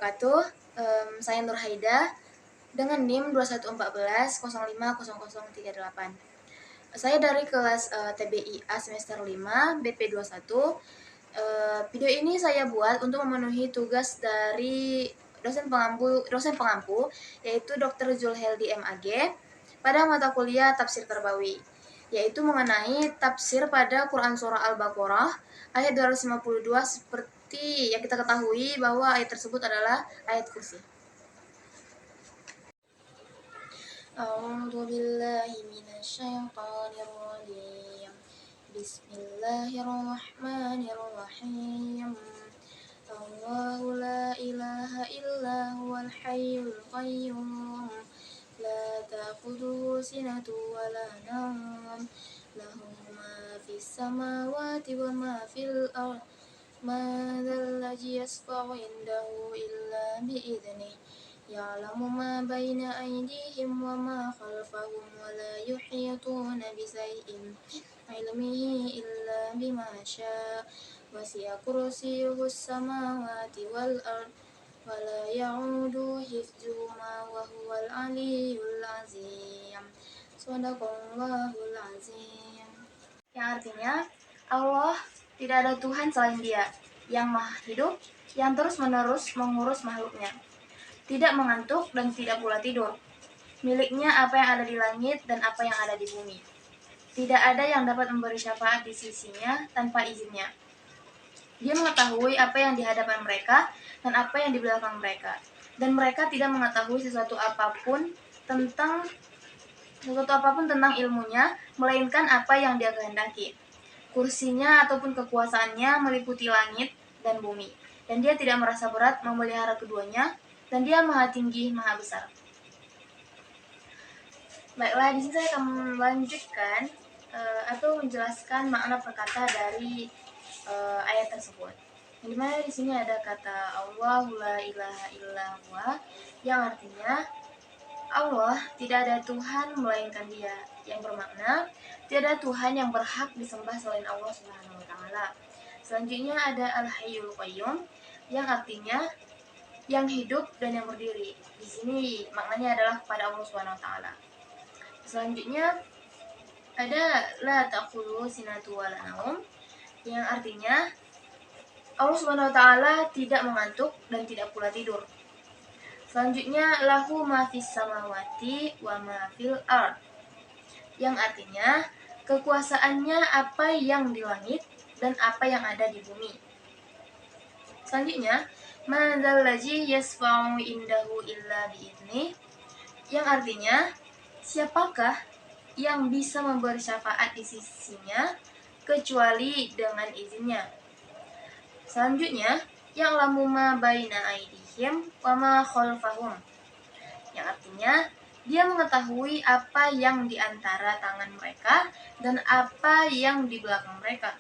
wabarakatuh. Saya Nur Haida dengan NIM 2114 050038. Saya dari kelas TBIA semester 5 BP21. Video ini saya buat untuk memenuhi tugas dari dosen pengampu yaitu Dr. Zulheldi MAG pada mata kuliah Tafsir Tarbawi, yaitu mengenai tafsir pada Quran Surah Al-Baqarah ayat 252 seperti yang kita ketahui bahwa ayat tersebut adalah ayat kursi. A'udzu billahi minasyaitonir rajim. Bismillahirrahmanirrahim. Allahu la ilaha illa huwal hayyul qayyum. La ta'khudhuhu sinatun wa la nawm. Lahu ma fis samawati wa ma fil ardh. Ma dzalladzi yashfa'u indahu illa bi'idhnihi. Ya'lamu ma baina aydihim wa ma khalfahum wa la yuhituna bi shay'in min ilmihi illa bima syaa. Wasi'a kursiyyuhu as-samawati wal ardh wa la ya'uduhu hifdzuhuma wa huwal 'aliyyul 'azim. Shadaqallahul 'azim. Yang artinya, Allah tidak ada Tuhan selain Dia, yang Maha Hidup, yang terus-menerus mengurus makhluknya, tidak mengantuk dan tidak pula tidur. Miliknya apa yang ada di langit dan apa yang ada di bumi. Tidak ada yang dapat memberi syafaat di sisinya tanpa izinnya. Dia mengetahui apa yang di hadapan mereka dan apa yang di belakang mereka. Dan mereka tidak mengetahui sesuatu apapun tentang ilmunya, melainkan apa yang Dia kehendaki. Kursinya ataupun kekuasaannya meliputi langit dan bumi. Dan Dia tidak merasa berat memelihara keduanya, dan Dia Maha Tinggi, Maha Besar. Baiklah, di sini saya akan melanjutkan atau menjelaskan makna perkata dari ayat tersebut. Yang dimana di sini ada kata Allahu la ilaha illa huwa, yang artinya Allah tidak ada Tuhan melainkan Dia, yang bermakna tidak ada Tuhan yang berhak disembah selain Allah Subhanahu wa taala. Selanjutnya ada Al-Hayyul Qayyum, yang artinya yang hidup dan yang berdiri. Di sini maknanya adalah kepada Allah Subhanahu wa taala. Selanjutnya ada la ta'khudhuhu sinatun wa la nawm, yang artinya Allah Subhanahu wa taala tidak mengantuk dan tidak pula tidur. Selanjutnya lahu ma fis samawati wa ma fil ardh, yang artinya kekuasaannya apa yang di langit dan apa yang ada di bumi. Selanjutnya ma dzalladzi yashfa'u indahu illa bi'idzni, yang artinya siapakah yang bisa memberi syafaat di sisinya kecuali dengan izinnya. Selanjutnya ya'lamu ma baina aydihim wa ma khalfahum, yang artinya Dia mengetahui apa yang di antara tangan mereka dan apa yang di belakang mereka.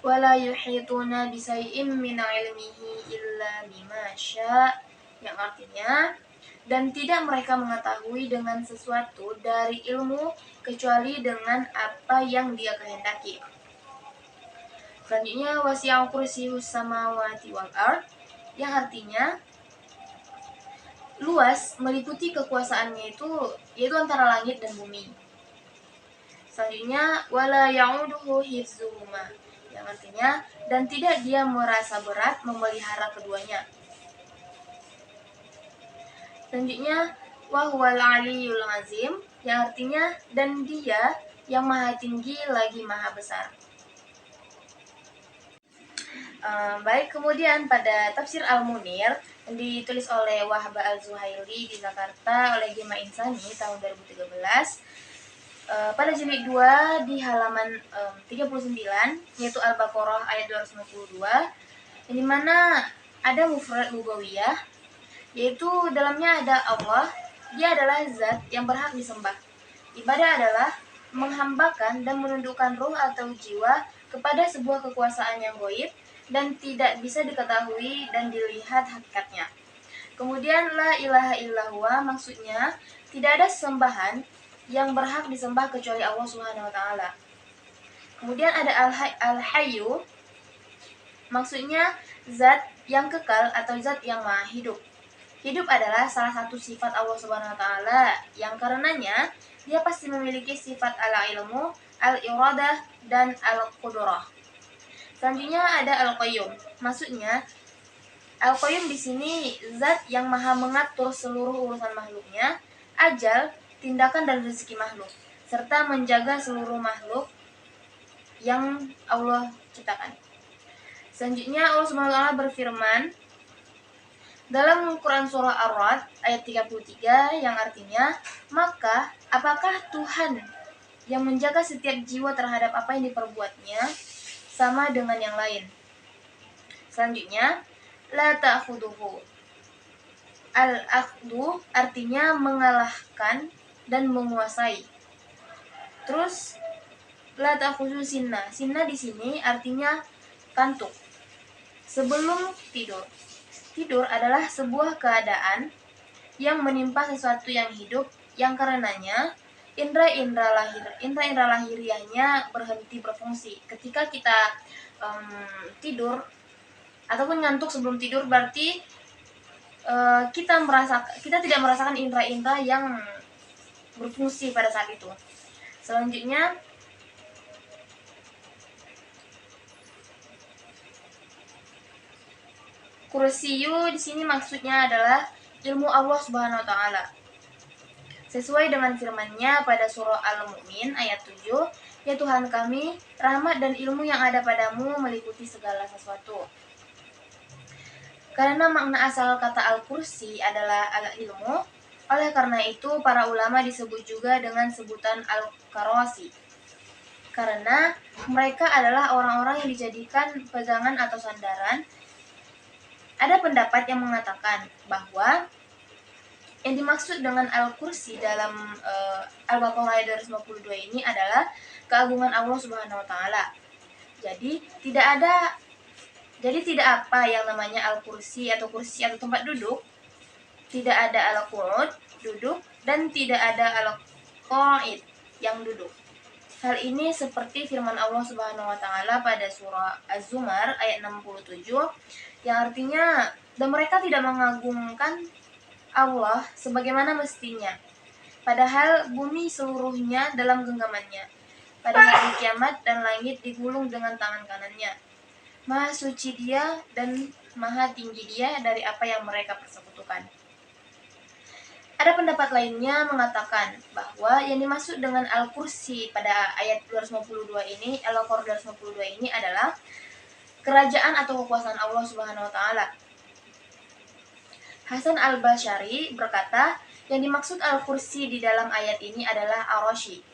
Wala yuhituna bi shay'in min 'ilmihi illa bima syaa, yang artinya dan tidak mereka mengetahui dengan sesuatu dari ilmu kecuali dengan apa yang Dia kehendaki. Selanjutnya wasi'a kursiyyuhus samawati wal ardh, yang artinya luas meliputi kekuasaannya yaitu antara langit dan bumi. Selanjutnya wala ya'uduhu hifdzuhuma, yang artinya dan tidak Dia merasa berat memelihara keduanya. Selanjutnya wa huwal 'aliyyul 'azim, yang artinya dan Dia yang Maha Tinggi lagi Maha Besar. Baik, kemudian pada Tafsir Al-Munir yang ditulis oleh Wahbah Al-Zuhaili di Jakarta oleh Gema Insani tahun 2013, pada jilid 2 di halaman 39, yaitu Al-Baqarah ayat 252, yang dimana ada mufrad lugawiyah, yaitu dalamnya ada Allah. Dia adalah zat yang berhak disembah. Ibadah adalah menghambakan dan menundukkan ruh atau jiwa kepada sebuah kekuasaan yang gaib dan tidak bisa diketahui dan dilihat hakikatnya. Kemudian la ilaha illallah, maksudnya tidak ada sesembahan yang berhak disembah kecuali Allah Subhanahu wa taala. Kemudian ada al-hayyu, maksudnya zat yang kekal atau zat yang maha hidup. Hidup adalah salah satu sifat Allah Subhanahu wa taala yang karenanya dia pasti memiliki sifat al-ilmu, al-iradah, dan al-qudrah. Selanjutnya ada al-qayyum. Maksudnya al-qayyum di sini zat yang maha mengatur seluruh urusan makhluknya, ajal, tindakan dan rezeki makhluk, serta menjaga seluruh makhluk yang Allah ciptakan. Selanjutnya Allah Subhanahu wa taala berfirman dalam Quran surah Ar-Ra'd ayat 33 yang artinya, maka apakah Tuhan yang menjaga setiap jiwa terhadap apa yang diperbuatnya sama dengan yang lain? Selanjutnya, la ta'khuduhu. Al-akhdu artinya mengalahkan dan menguasai. Terus la ta'khudhu sinna. Sinna di sini artinya kantuk. Sebelum tidur. Tidur adalah sebuah keadaan yang menimpa sesuatu yang hidup yang karenanya indra-indra lahiriahnya berhenti berfungsi. Ketika kita tidur ataupun ngantuk sebelum tidur berarti kita tidak merasakan indra-indra yang berfungsi pada saat itu. Selanjutnya kursiyu di sini maksudnya adalah ilmu Allah Subhanahu wa taala. Sesuai dengan firman-Nya pada surah Al-Mu'min ayat 7, "Ya Tuhan kami, rahmat dan ilmu yang ada padamu meliputi segala sesuatu." Karena makna asal kata al-kursi adalah al-ilmu, oleh karena itu para ulama disebut juga dengan sebutan al-karasi. Karena mereka adalah orang-orang yang dijadikan pegangan atau sandaran. Ada pendapat yang mengatakan bahwa yang dimaksud dengan al-kursi dalam Al-Baqarah ayat 252 ini adalah keagungan Allah Subhanahu wa taala. Jadi tidak apa yang namanya al-kursi atau kursi atau tempat duduk. Tidak ada al-qu'ud, duduk, dan tidak ada al-qa'id, yang duduk. Hal ini seperti firman Allah Subhanahu wa taala pada surah Az-Zumar ayat 67 yang artinya, dan mereka tidak mengagungkan Allah sebagaimana mestinya, padahal bumi seluruhnya dalam genggamannya pada hari kiamat dan langit digulung dengan tangan kanannya. Maha suci Dia dan maha tinggi Dia dari apa yang mereka persekutukan. Ada pendapat lainnya mengatakan bahwa yang dimaksud dengan al-kursi pada ayat 252 ini, Al-Qur'an 252 ini adalah kerajaan atau kekuasaan Allah Subhanahu wa taala. Hasan al-Basyari berkata, yang dimaksud al-kursi di dalam ayat ini adalah ar-rasy.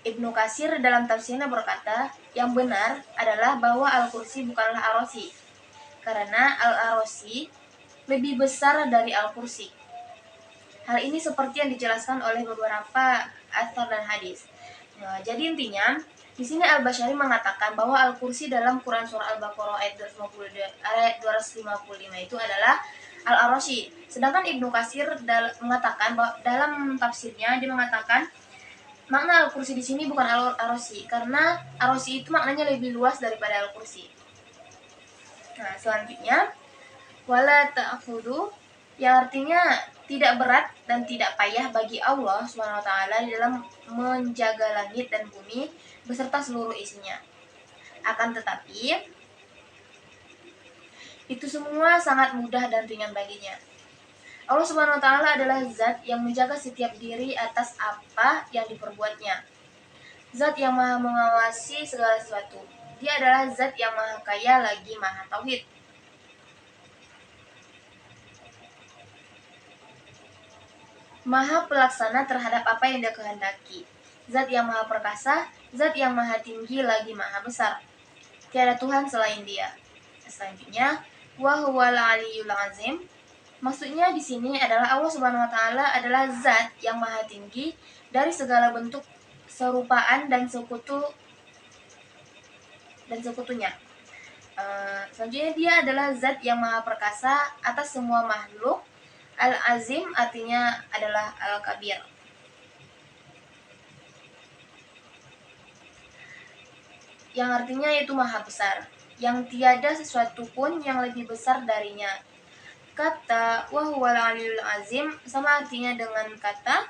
Ibnu Katsir dalam tafsirnya berkata, yang benar adalah bahwa al-kursi bukanlah ar-rasy, karena al-rasy lebih besar dari al-kursi. Hal ini seperti yang dijelaskan oleh beberapa atsar dan hadis. Nah, jadi intinya, di sini Al-Basyari mengatakan bahwa Al-Kursi dalam Quran surah Al-Baqarah ayat 255 itu adalah Al-Arasy. Sedangkan Ibnu Katsir mengatakan bahwa dalam tafsirnya dia mengatakan makna Al-Kursi di sini bukan Al-Arasy, karena Arasy itu maknanya lebih luas daripada Al-Kursi. Nah, selanjutnya wala ta'khudhu yang artinya tidak berat dan tidak payah bagi Allah SWT di dalam menjaga langit dan bumi beserta seluruh isinya. Akan tetapi, itu semua sangat mudah dan ringan baginya. Allah SWT adalah zat yang menjaga setiap diri atas apa yang diperbuatnya. Zat yang maha mengawasi segala sesuatu. Dia adalah zat yang maha kaya lagi maha tauhid. Maha pelaksana terhadap apa yang Dia kehendaki. Zat yang maha perkasa, zat yang maha tinggi lagi maha besar. Tiada Tuhan selain Dia. Selanjutnya, wa huwal aliyyul azim. Maksudnya di sini adalah Allah Subhanahu wa taala adalah zat yang maha tinggi dari segala bentuk serupaan dan sekutunya. Selanjutnya Dia adalah zat yang maha perkasa atas semua makhluk. Al-Azim artinya adalah Al-Kabir. Yang artinya itu maha besar. yang tiada sesuatu pun yang lebih besar darinya. Kata wa huwal aliyul azim sama artinya dengan kata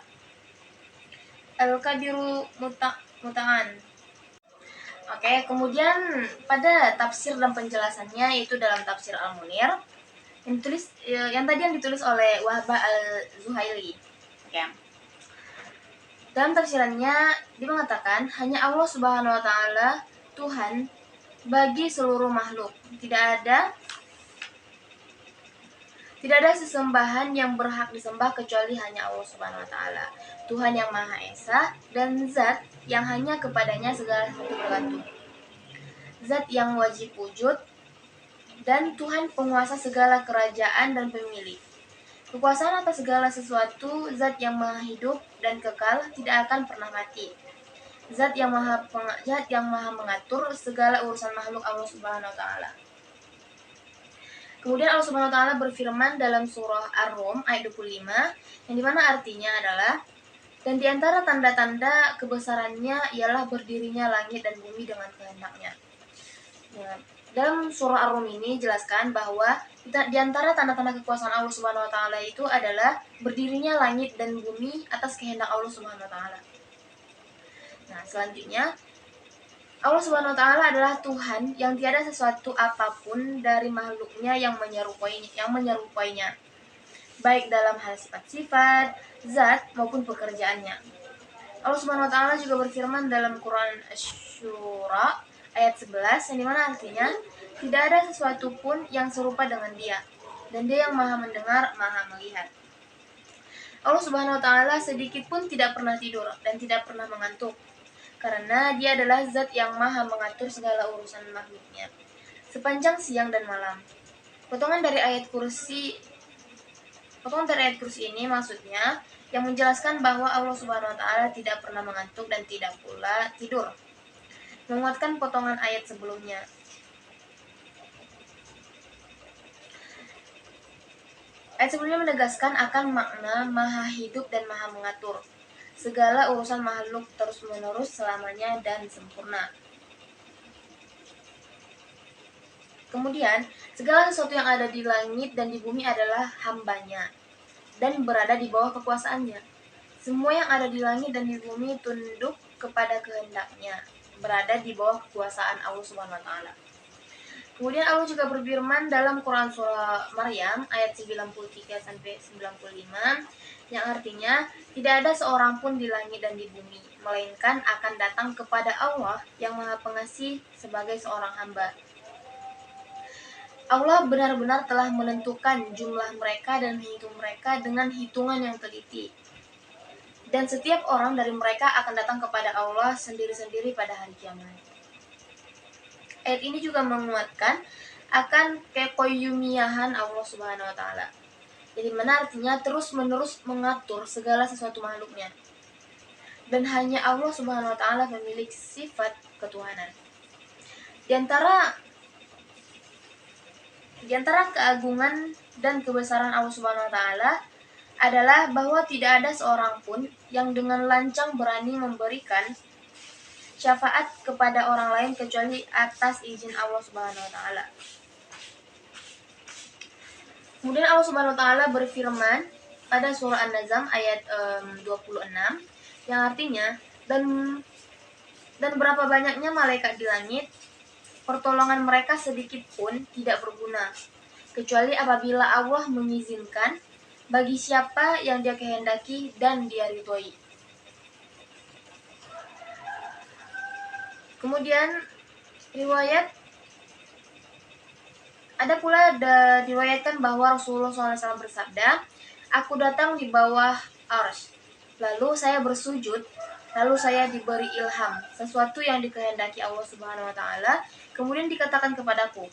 al-kabiru muta'an. Oke, kemudian pada tafsir dan penjelasannya itu dalam tafsir Al-Munir yang ditulis oleh Wahbah al-Zuhaili. Oke. Dalam tafsirannya dia mengatakan hanya Allah Subhanahu wa taala Tuhan bagi seluruh makhluk. Tidak ada sesembahan yang berhak disembah kecuali hanya Allah Subhanahu wa taala. Tuhan yang Maha Esa dan zat yang hanya kepadanya segala sesuatu bergantung. Zat yang wajib wujud dan Tuhan penguasa segala kerajaan dan pemilik. Kekuasaan atas segala sesuatu, zat yang maha hidup dan kekal tidak akan pernah mati. Zat yang maha mengatur segala urusan makhluk Allah Subhanahu wa taala. Kemudian Allah Subhanahu wa taala berfirman dalam surah Ar-Rum ayat 25 yang dimana artinya adalah dan di antara tanda-tanda kebesarannya ialah berdirinya langit dan bumi dengan kehendaknya. Ya, dalam surah Ar-Rum ini jelaskan bahwa di antara tanda-tanda kekuasaan Allah Subhanahu wa taala itu adalah berdirinya langit dan bumi atas kehendak Allah Subhanahu wa taala. Nah, selanjutnya Allah Subhanahu wa taala adalah Tuhan yang tiada sesuatu apapun dari makhluknya yang menyerupainya, baik dalam hal sifat-sifat, zat maupun pekerjaannya. Allah Subhanahu wa taala juga berfirman dalam Quran Asy-Syura ayat 11 yang dimana artinya tidak ada sesuatu pun yang serupa dengan Dia dan Dia yang Maha mendengar, Maha melihat. Allah Subhanahu wa taala sedikit pun tidak pernah tidur dan tidak pernah mengantuk karena Dia adalah zat yang Maha mengatur segala urusan makhluknya sepanjang siang dan malam. Potongan dari ayat kursi ini maksudnya yang menjelaskan bahwa Allah Subhanahu wa taala tidak pernah mengantuk dan tidak pula tidur, menguatkan potongan ayat sebelumnya. Ayat sebelumnya menegaskan akan makna maha hidup dan maha mengatur segala urusan makhluk terus-menerus selamanya dan sempurna. Kemudian, segala sesuatu yang ada di langit dan di bumi adalah hambanya dan berada di bawah kekuasaannya. Semua yang ada di langit dan di bumi tunduk kepada kehendaknya, berada di bawah kekuasaan Allah Subhanahu wa taala. Kemudian Allah juga berfirman dalam Quran surah Maryam ayat 93 sampai 95 yang artinya tidak ada seorang pun di langit dan di bumi melainkan akan datang kepada Allah yang Maha Pengasih sebagai seorang hamba. Allah benar-benar telah menentukan jumlah mereka dan menghitung mereka dengan hitungan yang teliti. Dan setiap orang dari mereka akan datang kepada Allah sendiri-sendiri pada hari kiamat. Ayat ini juga menguatkan akan kekoyumiahan Allah Subhanahu wa taala. Jadi mana artinya terus-menerus mengatur segala sesuatu makhluknya. Dan hanya Allah Subhanahu wa taala memiliki sifat ketuhanan. Di antara keagungan dan kebesaran Allah Subhanahu wa taala adalah bahwa tidak ada seorang pun yang dengan lancang berani memberikan syafaat kepada orang lain kecuali atas izin Allah Subhanahu wa taala. Kemudian Allah Subhanahu wa taala berfirman pada surah An-Nazm ayat 26 yang artinya dan berapa banyaknya malaikat di langit, pertolongan mereka sedikit pun tidak berguna kecuali apabila Allah mengizinkan bagi siapa yang Dia kehendaki dan Dia ridhoi. Kemudian ada pula diriwayatkan bahwa Rasulullah SAW bersabda, aku datang di bawah arsy, lalu saya bersujud, lalu saya diberi ilham, sesuatu yang dikehendaki Allah Subhanahu wa taala, kemudian dikatakan kepadaku,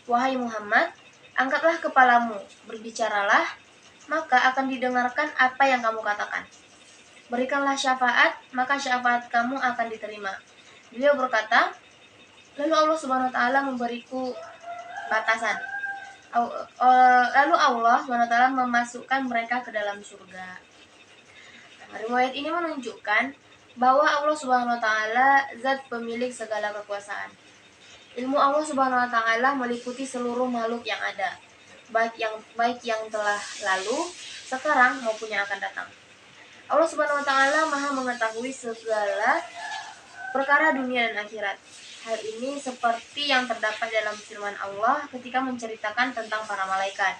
wahai Muhammad, angkatlah kepalamu, berbicaralah, maka akan didengarkan apa yang kamu katakan. Berikanlah syafaat, maka syafaat kamu akan diterima. Beliau berkata, lalu Allah Subhanahu wa taala memberiku batasan. Lalu Allah SWT memasukkan mereka ke dalam surga. Nah, riwayat ini menunjukkan bahwa Allah Subhanahu wa taala zat pemilik segala kekuasaan. Ilmu Allah Subhanahu wa taala meliputi seluruh makhluk yang ada, baik yang telah lalu, sekarang maupun yang akan datang. Allah Subhanahu wa taala Maha mengetahui segala perkara dunia dan akhirat. Hal ini seperti yang terdapat dalam firman Allah ketika menceritakan tentang para malaikat.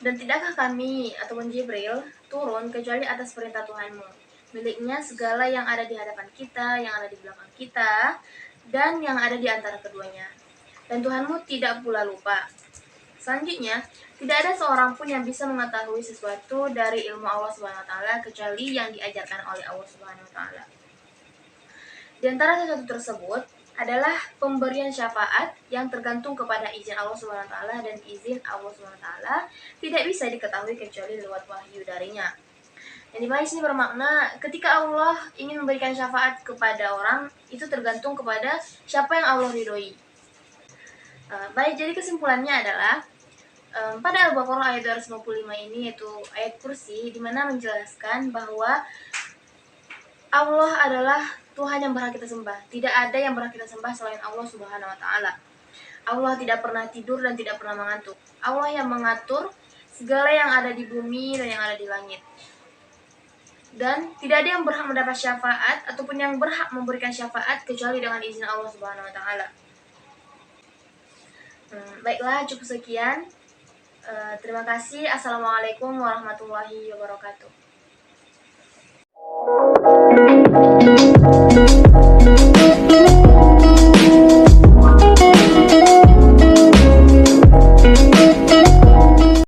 Dan tidakkah kami ataupun Jibril turun kecuali atas perintah Tuhanmu? Miliknya segala yang ada di hadapan kita, yang ada di belakang kita, dan yang ada di antara keduanya. Dan Tuhanmu tidak pula lupa. Selanjutnya, tidak ada seorang pun yang bisa mengetahui sesuatu dari ilmu Allah Subhanahu wa taala kecuali yang diajarkan oleh Allah Subhanahu wa taala. Di antara sesuatu tersebut adalah pemberian syafaat yang tergantung kepada izin Allah Subhanahu wa taala, dan izin Allah Subhanahu wa taala tidak bisa diketahui kecuali lewat wahyu darinya. Yang dibahas ini bermakna ketika Allah ingin memberikan syafaat kepada orang, itu tergantung kepada siapa yang Allah ridhoi. Baik, jadi kesimpulannya adalah pada Al-Baqarah ayat 255 ini, yaitu ayat kursi, di mana menjelaskan bahwa Allah adalah Tuhan yang berhak kita sembah. Tidak ada yang berhak kita sembah selain Allah Subhanahu wa taala. Allah tidak pernah tidur dan tidak pernah mengantuk. Allah yang mengatur segala yang ada di bumi dan yang ada di langit. Dan tidak ada yang berhak mendapat syafaat ataupun yang berhak memberikan syafaat kecuali dengan izin Allah Subhanahu wa taala. Baiklah, cukup sekian. Terima kasih. Assalamualaikum warahmatullahi wabarakatuh.